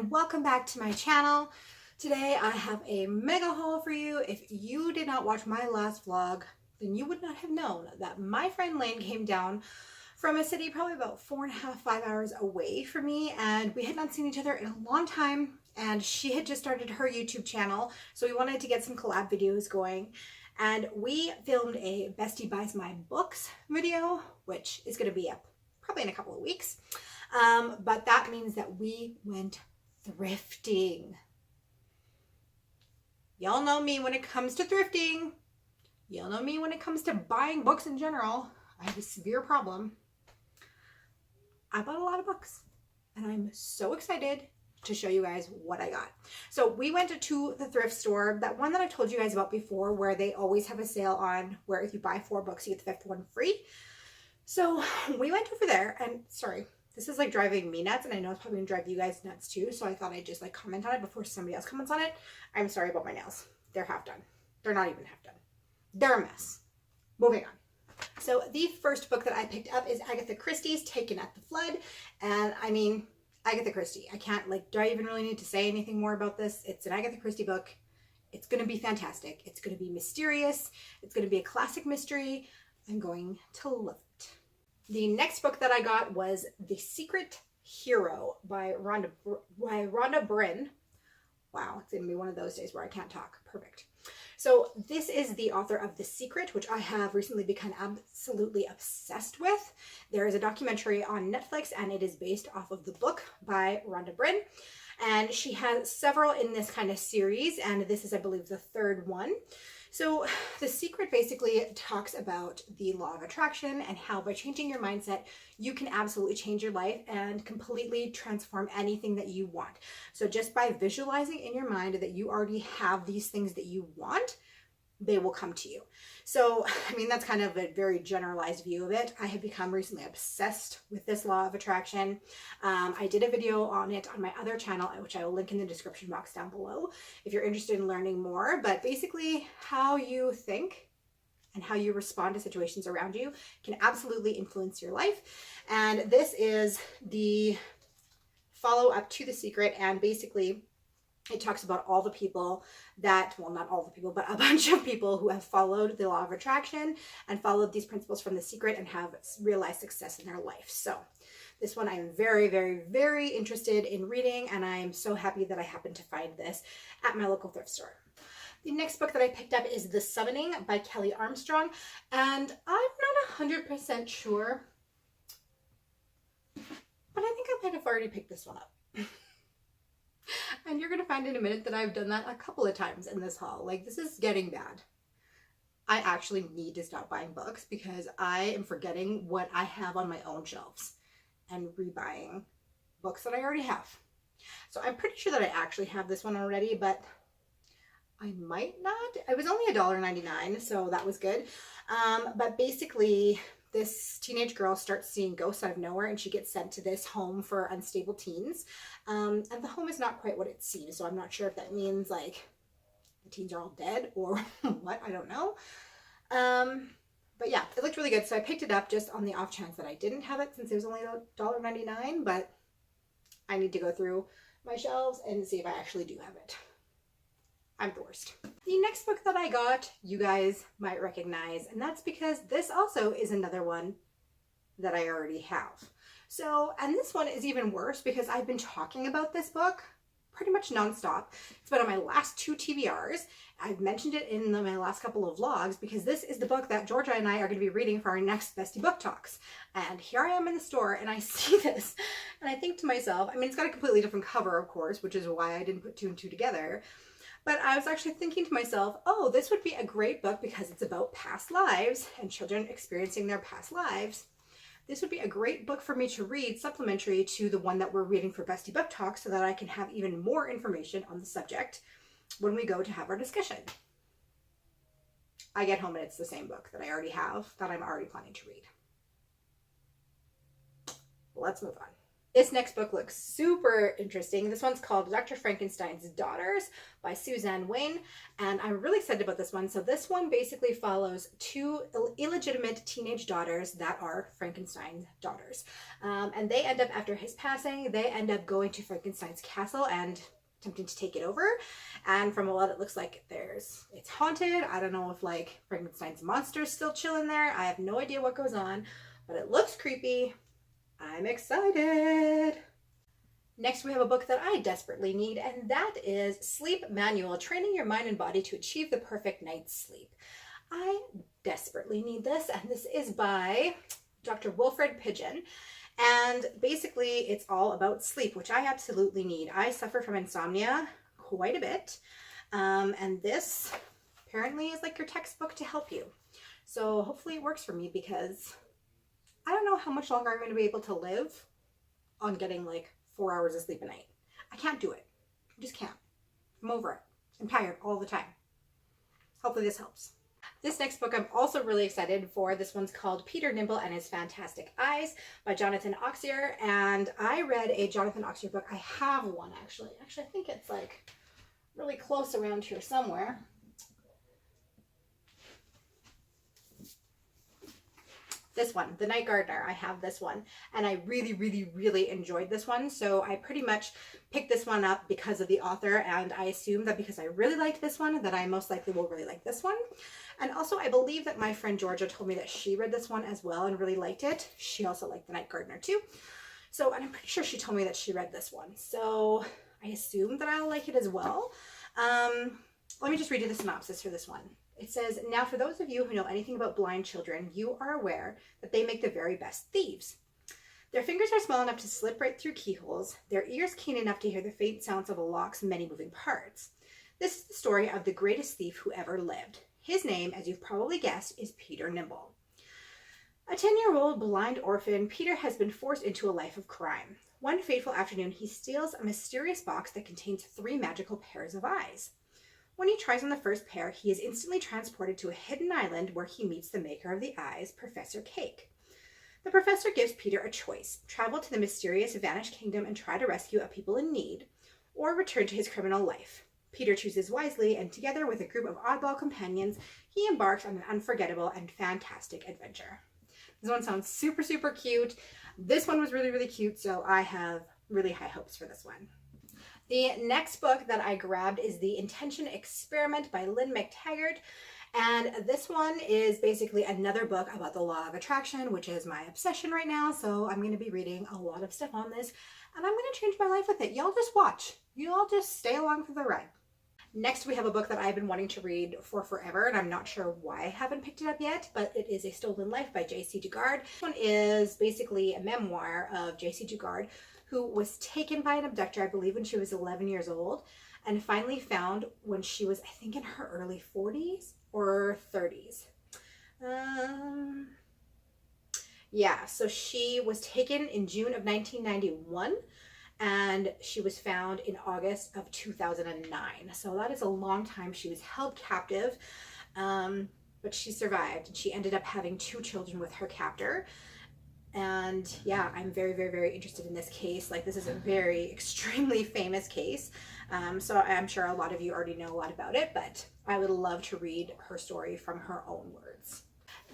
and welcome back to my channel. Today I have a mega haul for you. If you did not watch my last vlog, then you would not have known that my friend Lane came down from a city probably about 4.5, 5 hours away from me, and we had not seen each other in a long time, and she had just started her YouTube channel, so we wanted to get some collab videos going. And we filmed a Bestie Buys My Books video, which is going to be up probably in a couple of weeks. But that means that we went thrifting. Y'all know me when it comes to thrifting. Y'all know me when it comes to buying books in general. I have a severe problem. I bought a lot of books and I'm so excited to show you guys what I got. So we went to the thrift store, that one that I've told you guys about before, where they always have a sale on where if you buy 4 books, you get the 5th one free. So we went over there, and sorry, this is like driving me nuts, and I know it's probably gonna drive you guys nuts too, so I thought I'd just like comment on it before somebody else comments on it. I'm sorry about my nails. They're half done. They're not even half done. They're a mess. Moving on. So the first book that I picked up is Agatha Christie's Taken at the Flood. And I mean, Agatha Christie. I can't, like, do I even really need to say anything more about this? It's an Agatha Christie book. It's going to be fantastic. It's going to be mysterious. It's going to be a classic mystery. I'm going to love it. The next book that I got was The Secret Hero by Rhonda Bryn. Wow, it's going to be one of those days where I can't talk. Perfect. So this is the author of The Secret, which I have recently become absolutely obsessed with. There is a documentary on Netflix, and it is based off of the book by Rhonda Bryn. And she has several in this kind of series, and this is, I believe, the 3rd one. So The Secret basically talks about the law of attraction and how by changing your mindset, you can absolutely change your life and completely transform anything that you want. So just by visualizing in your mind that you already have these things that you want, they will come to you. So, I mean, that's kind of a very generalized view of it. I have become recently obsessed with this law of attraction. I did a video on it on my other channel, which I will link in the description box down below if you're interested in learning more. But basically, how you think and how you respond to situations around you can absolutely influence your life. And this is the follow-up to The Secret, and basically it talks about all the people that, well, not all the people, but a bunch of people who have followed the law of attraction and followed these principles from The Secret and have realized success in their life. So this one I'm very, very, very interested in reading, and I'm so happy that I happened to find this at my local thrift store. The next book that I picked up is The Summoning by Kelly Armstrong, and I'm not 100% sure, but I think I might have already picked this one up. And you're going to find in a minute that I've done that a couple of times in this haul. Like, this is getting bad. I actually need to stop buying books because I am forgetting what I have on my own shelves and rebuying books that I already have. So I'm pretty sure that I actually have this one already, but I might not. It was only $1.99, so that was good. But basically, this teenage girl starts seeing ghosts out of nowhere, and she gets sent to this home for unstable teens. And the home is not quite what it seems, so I'm not sure if that means like the teens are all dead or what, I don't know. But yeah, it looked really good, so I picked it up just on the off chance that I didn't have it, since it was only $1.99, but I need to go through my shelves and see if I actually do have it. I'm the worst. The next book that I got, you guys might recognize, and that's because this also is another one that I already have. So, and this one is even worse because I've been talking about this book pretty much nonstop. It's been on my last 2 TBRs. I've mentioned it in my last couple of vlogs because this is the book that Georgia and I are going to be reading for our next Bestie Book Talks. And here I am in the store and I see this and I think to myself, I mean, it's got a completely different cover, of course, which is why I didn't put 2 and 2 together. But I was actually thinking to myself, oh, this would be a great book because it's about past lives and children experiencing their past lives. This would be a great book for me to read supplementary to the one that we're reading for Bestie Book Talk, so that I can have even more information on the subject when we go to have our discussion. I get home and it's the same book that I already have, that I'm already planning to read. Let's move on. This next book looks super interesting. This one's called Dr. Frankenstein's Daughters by Suzanne Wayne, and I'm really excited about this one. So this one basically follows two illegitimate teenage daughters that are Frankenstein's daughters. And they end up, after his passing, they end up going to Frankenstein's castle and attempting to take it over. And from what it looks like, it's haunted. I don't know if like Frankenstein's monster's still chilling there. I have no idea what goes on, but it looks creepy. I'm excited. Next, we have a book that I desperately need, and that is Sleep Manual, Training Your Mind and Body to Achieve the Perfect Night's Sleep. I desperately need this, and this is by Dr. Wilfred Pidgeon. And basically, it's all about sleep, which I absolutely need. I suffer from insomnia quite a bit, and this apparently is like your textbook to help you. So hopefully it works for me, because I don't know how much longer I'm going to be able to live on getting like 4 hours of sleep a night. I can't do it. I just can't. I'm over it. I'm tired all the time. Hopefully this helps. This next book I'm also really excited for. This one's called Peter Nimble and His Fantastic Eyes by Jonathan Auxier. And I read a Jonathan Auxier book. I have one actually. Actually, I think it's like really close around here somewhere. This one, The Night Gardener. I have this one, and I really, really, really enjoyed this one. So I pretty much picked this one up because of the author, and I assume that because I really liked this one, that I most likely will really like this one. And also, I believe that my friend Georgia told me that she read this one as well and really liked it. She also liked The Night Gardener too. So, and I'm pretty sure she told me that she read this one. So I assume that I'll like it as well. Let me just read you the synopsis for this one. It says, "Now for those of you who know anything about blind children, you are aware that they make the very best thieves. Their fingers are small enough to slip right through keyholes, their ears keen enough to hear the faint sounds of a lock's many moving parts. This is the story of the greatest thief who ever lived. His name, as you've probably guessed, is Peter Nimble. A 10-year-old blind orphan, Peter has been forced into a life of crime. One fateful afternoon, he steals a mysterious box that contains 3 magical pairs of eyes. When he tries on the first pair, he is instantly transported to a hidden island where he meets the maker of the eyes, Professor Cake. The professor gives Peter a choice: travel to the mysterious vanished kingdom and try to rescue a people in need, or return to his criminal life. Peter chooses wisely, and together with a group of oddball companions, he embarks on an unforgettable and fantastic adventure." This one sounds super, super cute. This one was really, really cute, so I have really high hopes for this one. The next book that I grabbed is The Intention Experiment by Lynn McTaggart. And this one is basically another book about the law of attraction, which is my obsession right now. So I'm going to be reading a lot of stuff on this, and I'm going to change my life with it. Y'all just watch. You all just stay along for the ride. Next, we have a book that I've been wanting to read for forever, and I'm not sure why I haven't picked it up yet, but it is A Stolen Life by J.C. Dugard. This one is basically a memoir of J.C. Dugard, who was taken by an abductor, I believe, when she was 11 years old, and finally found when she was, I think, in her early 40s or 30s. Yeah, so she was taken in June of 1991, and she was found in August of 2009. So that is a long time. She was held captive, but she survived. She ended up having 2 children with her captor. And yeah, I'm very, very, very interested in this case. Like, this is a very extremely famous case. So I'm sure a lot of you already know a lot about it, but I would love to read her story from her own words.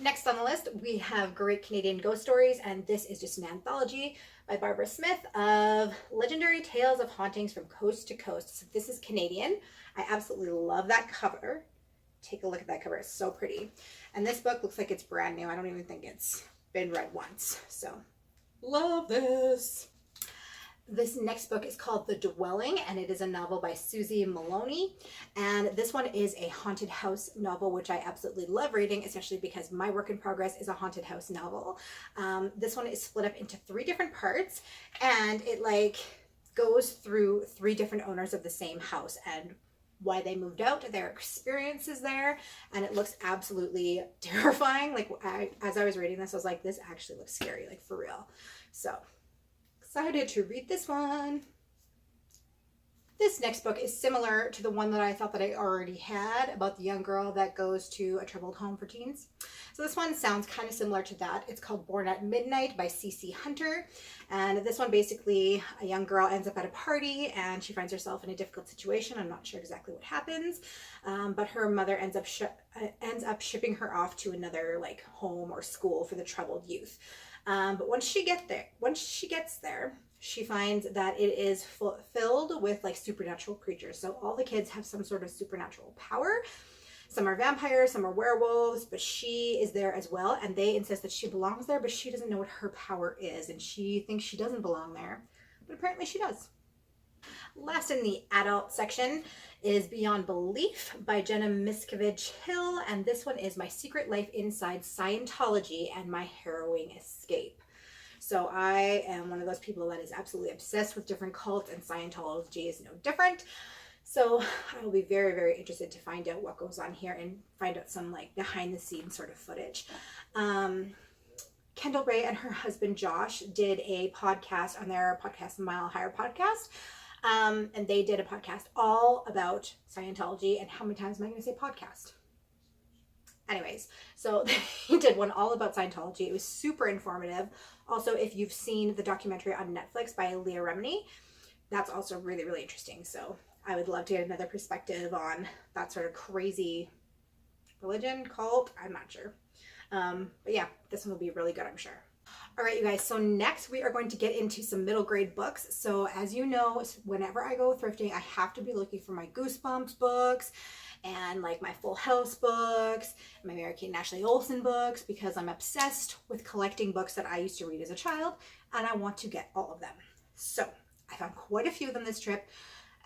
Next on the list, we have Great Canadian Ghost Stories, and this is just an anthology by Barbara Smith of legendary tales of hauntings from coast to coast. So this is Canadian. I absolutely love that cover. Take a look at that cover. It's so pretty. And this book looks like it's brand new. I don't even think it's been read once. So love this. This next book is called The Dwelling, and it is a novel by Susie Maloney. And this one is a haunted house novel, which I absolutely love reading, especially because my work in progress is a haunted house novel. This one is split up into 3 different parts, and it like goes through 3 different owners of the same house and why they moved out, their experiences there, and it looks absolutely terrifying. Like, as I was reading this, I was like, this actually looks scary, like for real. So excited to read this one. This next book is similar to the one that I thought that I already had about the young girl that goes to a troubled home for teens. So this one sounds kind of similar to that. It's called Born at Midnight by C.C. Hunter. And this one, basically, a young girl ends up at a party and she finds herself in a difficult situation. I'm not sure exactly what happens, but her mother ends up shipping her off to another like home or school for the troubled youth. But once she gets there, she finds that it is filled with like supernatural creatures. So all the kids have some sort of supernatural power. Some are vampires, some are werewolves, but she is there as well. And they insist that she belongs there, but she doesn't know what her power is. And she thinks she doesn't belong there, but apparently she does. Last in the adult section is Beyond Belief by Jenna Miscavige Hill. And this one is My Secret Life Inside Scientology and My Harrowing Escape. So I am one of those people that is absolutely obsessed with different cults, and Scientology is no different. So I will be very, very interested to find out what goes on here and find out some like behind the scenes sort of footage. Kendall Ray and her husband Josh did a podcast on their podcast, Mile Higher Podcast. And they did a podcast all about Scientology. And how many times am I going to say podcast? Anyways, so they did one all about Scientology. It was super informative. Also, if you've seen the documentary on Netflix by Leah Remini, that's also really, really interesting. So I would love to get another perspective on that sort of crazy religion, cult, I'm not sure. But yeah, this one will be really good, I'm sure. All right, you guys, so next we are going to get into some middle grade books. So as you know, whenever I go thrifting, I have to be looking for my Goosebumps books and like my Full House books, and my Mary Kate and Ashley Olsen books, because I'm obsessed with collecting books that I used to read as a child, and I want to get all of them. So I found quite a few of them this trip.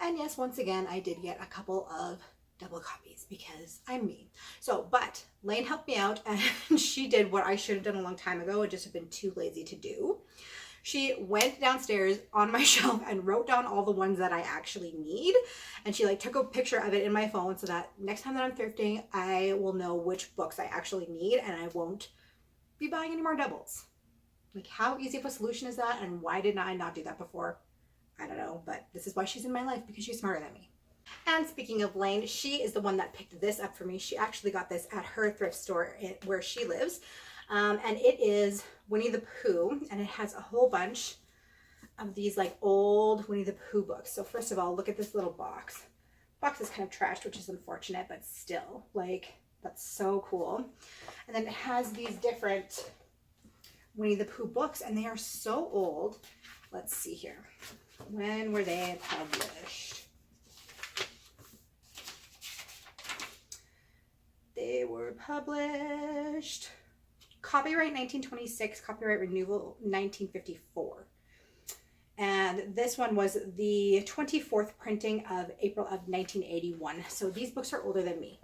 And yes, once again, I did get a couple of double copies because I'm me. So, but Lane helped me out, and she did what I should have done a long time ago and just have been too lazy to do. She went downstairs on my shelf and wrote down all the ones that I actually need. And she like took a picture of it in my phone so that next time that I'm thrifting, I will know which books I actually need and I won't be buying any more doubles. Like, how easy of a solution is that? And why did I not do that before? I don't know, but this is why she's in my life, because she's smarter than me. And speaking of Lane, she is the one that picked this up for me. She actually got this at her thrift store where she lives. And it is Winnie the Pooh, and it has a whole bunch of these like old Winnie the Pooh books. So first of all, look at this little box. Box is kind of trashed, which is unfortunate, but still, like, that's so cool. And then it has these different Winnie the Pooh books, and they are so old. Let's see here. When were they published? They were published copyright 1926, copyright renewal 1954. And this one was the 24th printing of April of 1981. So these books are older than me.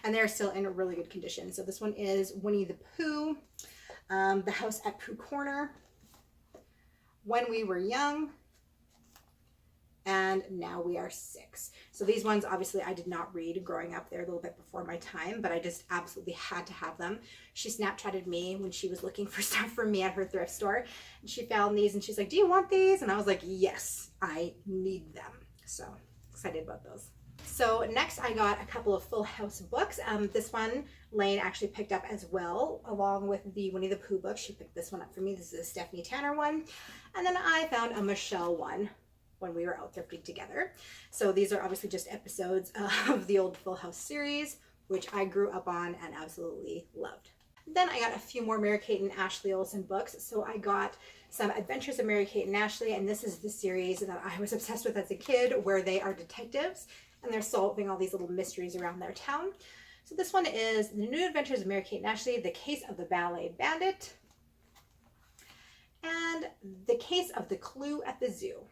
And they're still in a really good condition. So this one is Winnie the Pooh, The House at Pooh Corner, When We Were Young, and Now We Are Six. So these ones, obviously, I did not read growing up. They're a little bit before my time, but I just absolutely had to have them. She Snapchatted me when she was looking for stuff for me at her thrift store. And she found these and she's like, do you want these? And I was like, yes, I need them. So excited about those. So next I got a couple of Full House books. This one Lane actually picked up as well, along with the Winnie the Pooh book. She picked this one up for me. This is a Stephanie Tanner one. And then I found a Michelle one when we were out thrifting together. So these are obviously just episodes of the old Full House series, which I grew up on and absolutely loved. Then I got a few more Mary Kate and Ashley Olsen books. So I got some Adventures of Mary Kate and Ashley, and this is the series that I was obsessed with as a kid, where they are detectives and they're solving all these little mysteries around their town. So this one is The New Adventures of Mary Kate and Ashley, The Case of the Ballet Bandit, and The Case of the Clue at the Zoo.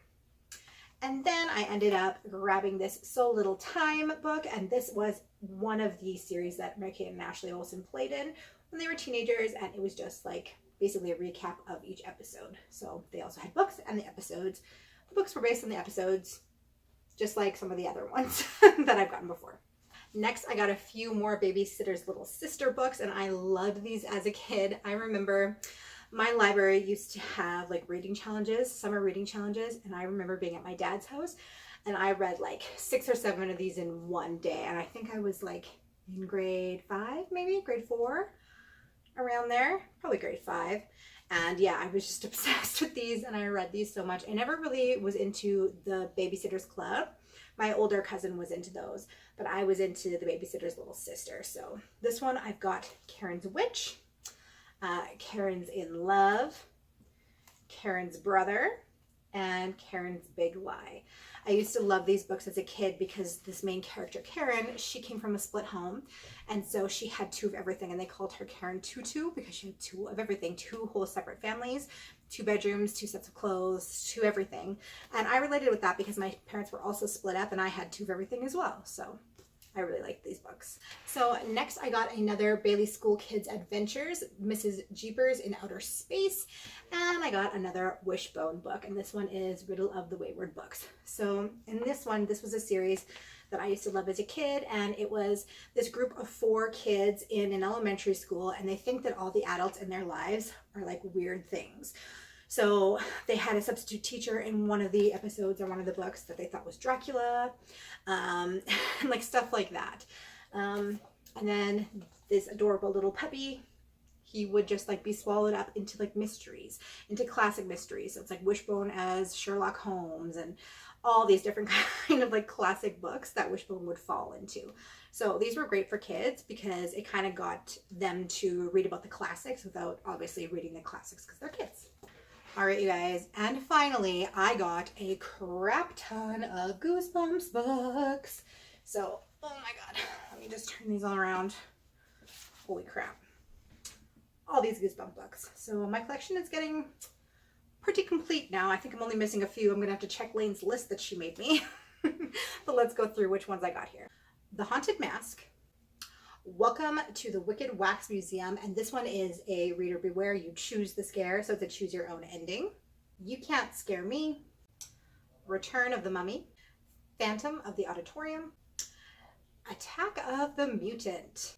And then I ended up grabbing this So Little Time book, and this was one of the series that Mary Kate and Ashley Olsen played in when they were teenagers, and it was just like basically a recap of each episode. So they also had books and the episodes. The books were based on the episodes, just like some of the other ones that I've gotten before. Next, I got a few more Babysitter's Little Sister books, and I loved these as a kid. I remember my library used to have like reading challenges, summer reading challenges, and I remember being at my dad's house And I read like 6 or 7 of these in one day. And I think I was like in grade 5, maybe grade 4, around there, probably grade 5. And yeah, I was just obsessed with these, and I read these so much. I never really was into the Babysitter's Club. My older cousin was into those, but I was into the Babysitter's Little Sister. So this one, I've got Karen's Witch, Karen's in Love, Karen's Brother, and Karen's Big Lie. I used to love these books as a kid because this main character, Karen, she came from a split home. And so she had 2 of everything, and they called her Karen Tutu because she had 2 of everything, 2 whole separate families, 2 bedrooms, 2 sets of clothes, 2 everything. And I related with that because my parents were also split up and I had 2 of everything as well. So I really like these books. So next I got another Bailey School Kids Adventures, Mrs. Jeepers in Outer Space. And I got another Wishbone book, and this one is Riddle of the Wayward Books. So in this one, this was a series that I used to love as a kid, and it was this group of 4 kids in an elementary school, and they think that all the adults in their lives are like weird things. So they had a substitute teacher in one of the episodes or one of the books that they thought was Dracula, and like stuff like that. And then this adorable little puppy, he would just like be swallowed up into like mysteries, into classic mysteries. So it's like Wishbone as Sherlock Holmes and all these different kind of like classic books that Wishbone would fall into. So these were great for kids because it kind of got them to read about the classics without obviously reading the classics because they're kids. All right, you guys, and finally I got a crap ton of Goosebumps books. So, oh my God, let me just turn these all around. Holy crap. All these Goosebumps books. So my collection is getting pretty complete now. I think I'm only missing a few. I'm gonna have to check Lane's list that she made me. But let's go through which ones I got here. The Haunted Mask, Welcome to the Wicked Wax Museum, and this one is a reader beware, you choose the scare, so it's a choose your own ending. You Can't Scare Me, Return of the Mummy, Phantom of the Auditorium, Attack of the Mutant,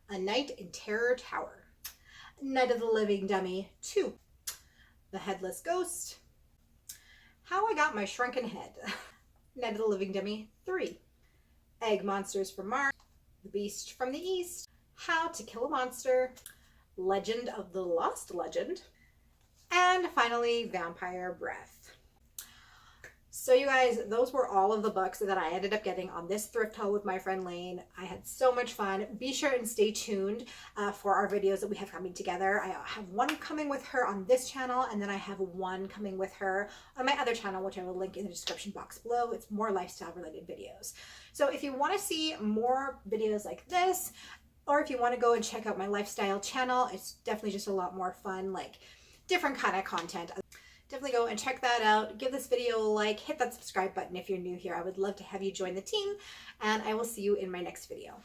A Night in Terror Tower, Night of the Living Dummy 2, The Headless Ghost, How I Got My Shrunken Head, Night of the Living Dummy 3, Egg Monsters from Mars, The Beast from the East, How to Kill a Monster, Legend of the Lost Legend, and finally Vampire Breath. So you guys, those were all of the books that I ended up getting on this thrift haul with my friend Lane. I had so much fun. Be sure and stay tuned for our videos that we have coming together. I have one coming with her on this channel, and then I have one coming with her on my other channel, which I will link in the description box below. It's more lifestyle related videos. So if you want to see more videos like this, or if you want to go and check out my lifestyle channel, it's definitely just a lot more fun, like different kind of content. Definitely go and check that out. Give this video a like, hit that subscribe button if you're new here. I would love to have you join the team, and I will see you in my next video.